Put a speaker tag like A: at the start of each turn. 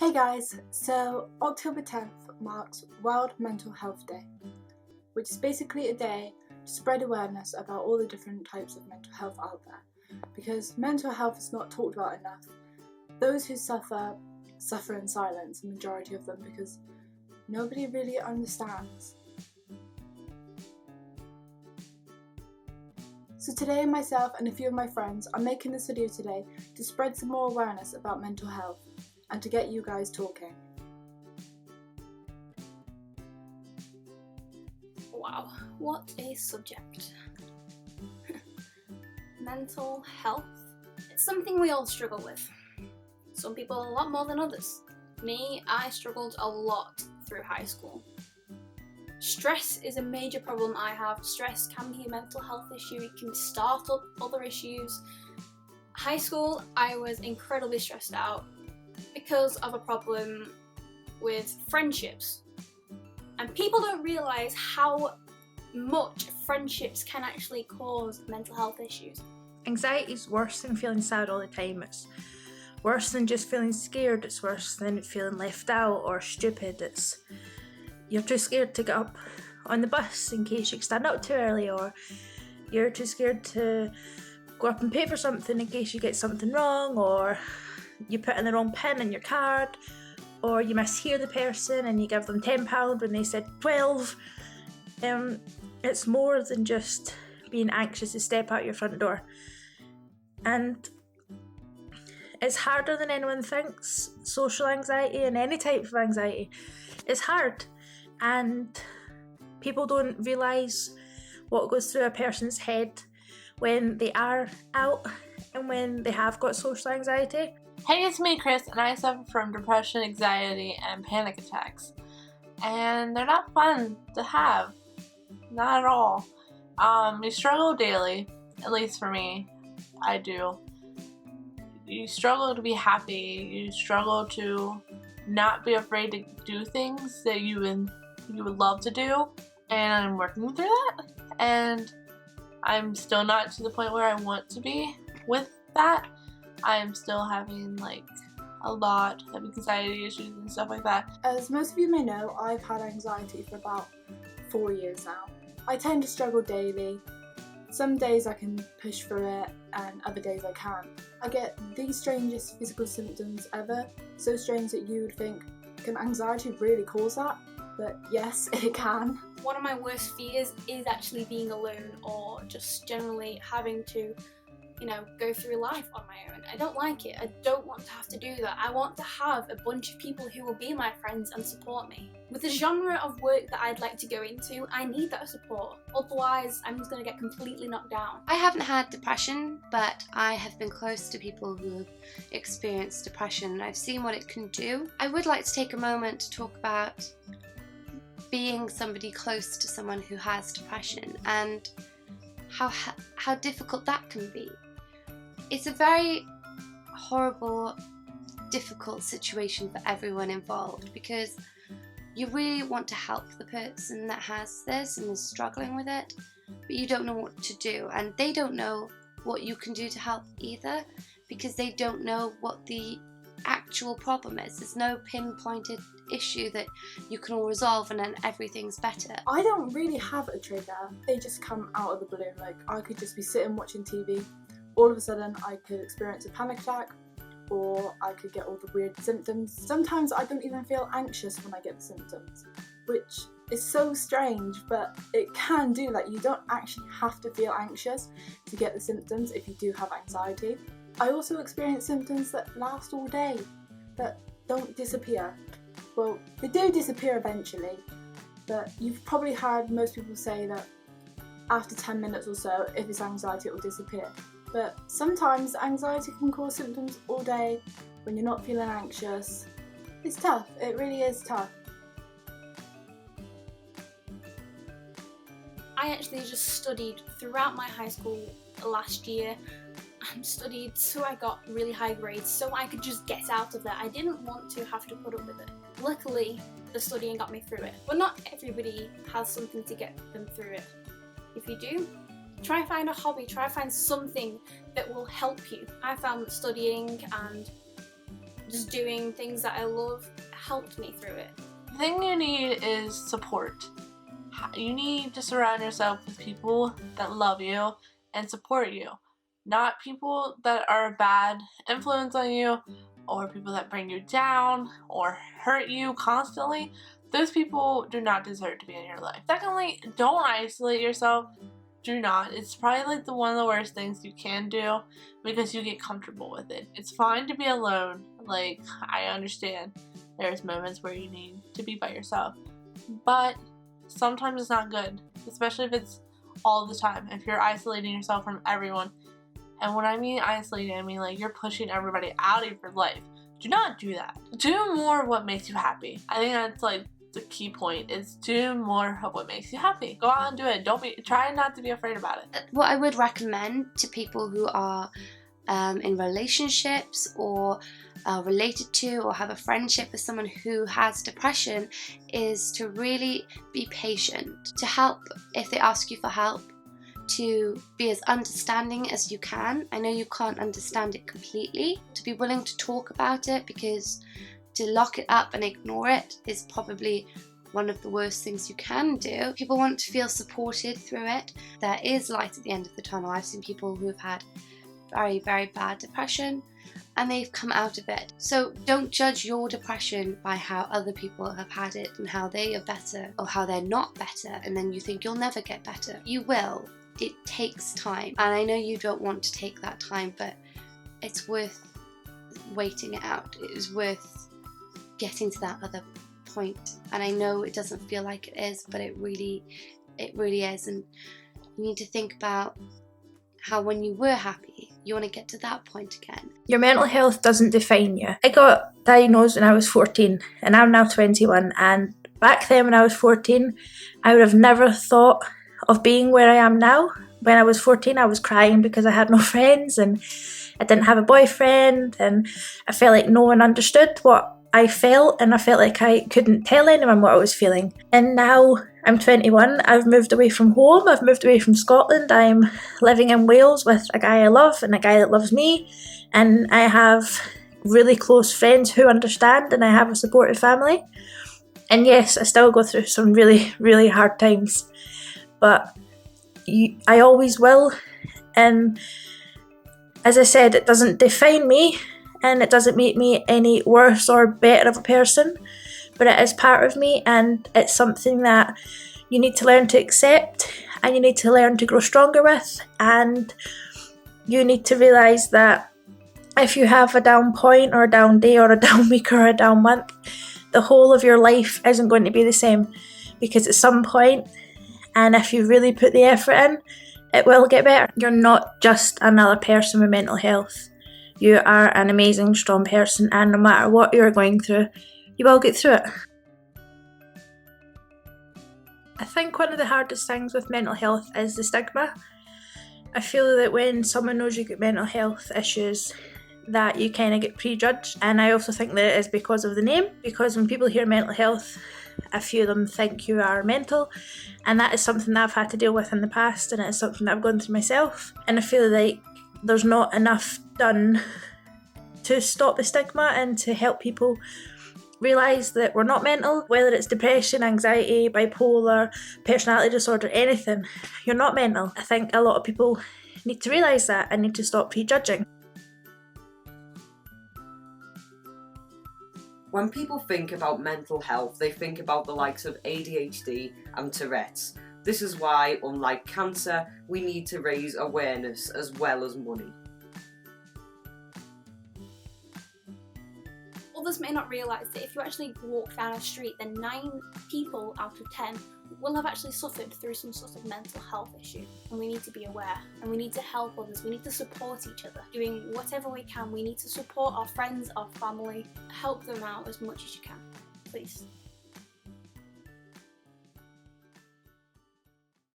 A: Hey guys, so October 10th marks World Mental Health Day, which is basically a day to spread awareness about all the different types of mental health out there, because mental health is not talked about enough. Those who suffer in silence, the majority of them, because nobody really understands. So today myself and a few of my friends are making this video today to spread some more awareness about mental health and to get you guys talking.
B: Wow, what a subject. Mental health. It's something we all struggle with. Some people a lot more than others. Me, I struggled a lot through high school. Stress is a major problem I have. Stress can be a mental health issue, it can start up other issues. High school, I was incredibly stressed out because of a problem with friendships. And people don't realise how much friendships can actually cause mental health issues.
C: Anxiety is worse than feeling sad all the time. It's worse than just feeling scared. It's worse than feeling left out or stupid. You're too scared to get up on the bus in case you stand up too early, or you're too scared to go up and pay for something in case you get something wrong, or you put in the wrong pin in your card, or you mishear the person and you give them £10 when they said 12. It's more than just being anxious to step out your front door. And it's harder than anyone thinks. Social anxiety and any type of anxiety is hard, and people don't realise what goes through a person's head when they are out and when they have got social anxiety.
D: Hey, it's me, Chris, and I suffer from depression, anxiety, and panic attacks. And they're not fun to have. Not at all. You struggle daily, at least for me. I do. You struggle to be happy. You struggle to not be afraid to do things that you would love to do. And I'm working through that. And I'm still not to the point where I want to be with that. I'm still having a lot of anxiety issues and stuff like that.
A: As most of you may know, I've had anxiety for about 4 years now. I tend to struggle daily. Some days I can push through it and other days I can't. I get the strangest physical symptoms ever, so strange that you would think, can anxiety really cause that? But yes, it can.
B: One of my worst fears is actually being alone, or just generally having to go through life on my own. I don't like it. I don't want to have to do that. I want to have a bunch of people who will be my friends and support me. With the genre of work that I'd like to go into, I need that support. Otherwise, I'm just going to get completely knocked down.
E: I haven't had depression, but I have been close to people who have experienced depression, and I've seen what it can do. I would like to take a moment to talk about being somebody close to someone who has depression and how difficult that can be. It's a very horrible, difficult situation for everyone involved, because you really want to help the person that has this and is struggling with it, but you don't know what to do, and they don't know what you can do to help either, because they don't know what the actual problem is. There's no pinpointed issue that you can all resolve and then everything's better.
A: I don't really have a trigger. They just come out of the blue. I could just be sitting watching TV. All of a sudden I could experience a panic attack, or I could get all the weird symptoms. Sometimes I don't even feel anxious when I get the symptoms, which is so strange, but it can do that. You don't actually have to feel anxious to get the symptoms if you do have anxiety. I also experience symptoms that last all day, that don't disappear. Well, they do disappear eventually, but you've probably heard most people say that after 10 minutes or so, if it's anxiety, it will disappear. But sometimes anxiety can cause symptoms all day when you're not feeling anxious. It's tough, it really is tough.
B: I actually just studied throughout my high school last year, and studied so I got really high grades so I could just get out of that. I didn't want to have to put up with it. Luckily, the studying got me through it. But not everybody has something to get them through it. If you do, try find a hobby, try find something that will help you. I found that studying and just doing things that I love helped me through it.
D: The thing you need is support. You need to surround yourself with people that love you and support you, not people that are a bad influence on you or people that bring you down or hurt you constantly. Those people do not deserve to be in your life. Secondly, don't isolate yourself. Do not. It's probably like one of the worst things you can do because you get comfortable with it. It's fine to be alone. Like, I understand there's moments where you need to be by yourself, but sometimes it's not good, especially if it's all the time. If you're isolating yourself from everyone, and when I mean isolating, I mean like you're pushing everybody out of your life. Do not do that. Do more of what makes you happy. I think that's like the key point, is do more of what makes you happy. Go out and do it. Try not to be afraid about it.
E: What I would recommend to people who are in relationships or related to or have a friendship with someone who has depression is to really be patient, to help if they ask you for help, to be as understanding as you can. I know you can't understand it completely, to be willing to talk about it, because to lock it up and ignore it is probably one of the worst things you can do. People want to feel supported through it. There is light at the end of the tunnel. I've seen people who have had very, very bad depression and they've come out of it. So don't judge your depression by how other people have had it and how they are better or how they're not better, and then you think you'll never get better. You will. It takes time, and I know you don't want to take that time, but it's worth waiting it out. It is worth getting to that other point. And I know it doesn't feel like it is, but it really is. And you need to think about how when you were happy, you want to get to that point again.
C: Your mental health doesn't define you. I got diagnosed when I was 14 and I'm now 21, and back then when I was 14, I would have never thought of being where I am now. When I was 14, I was crying because I had no friends and I didn't have a boyfriend, and I felt like no one understood what I felt, and I felt like I couldn't tell anyone what I was feeling. And now I'm 21, I've moved away from home, I've moved away from Scotland, I'm living in Wales with a guy I love and a guy that loves me, and I have really close friends who understand, and I have a supportive family. And yes, I still go through some really, really hard times, but I always will. And as I said, it doesn't define me, and it doesn't make me any worse or better of a person, but it is part of me, and it's something that you need to learn to accept, and you need to learn to grow stronger with, and you need to realise that if you have a down point or a down day or a down week or a down month, the whole of your life isn't going to be the same, because at some point, and if you really put the effort in, it will get better. You're not just another person with mental health. You are an amazing, strong person, and no matter what you're going through, you will get through it. I think one of the hardest things with mental health is the stigma. I feel that when someone knows you've got mental health issues, that you kind of get prejudged, and I also think that it is because of the name, because when people hear mental health, a few of them think you are mental, and that is something that I've had to deal with in the past, and it is something that I've gone through myself, and I feel like there's not enough done to stop the stigma and to help people realise that we're not mental. Whether it's depression, anxiety, bipolar, personality disorder, anything, you're not mental. I think a lot of people need to realise that and need to stop prejudging.
F: When people think about mental health, they think about the likes of ADHD and Tourette's. This is why, unlike cancer, we need to raise awareness as well as money.
B: Others may not realise that if you actually walk down a street, then 9 people out of 10 will have actually suffered through some sort of mental health issue. And we need to be aware, and we need to help others, we need to support each other. Doing whatever we can, we need to support our friends, our family, help them out as much as you can, please.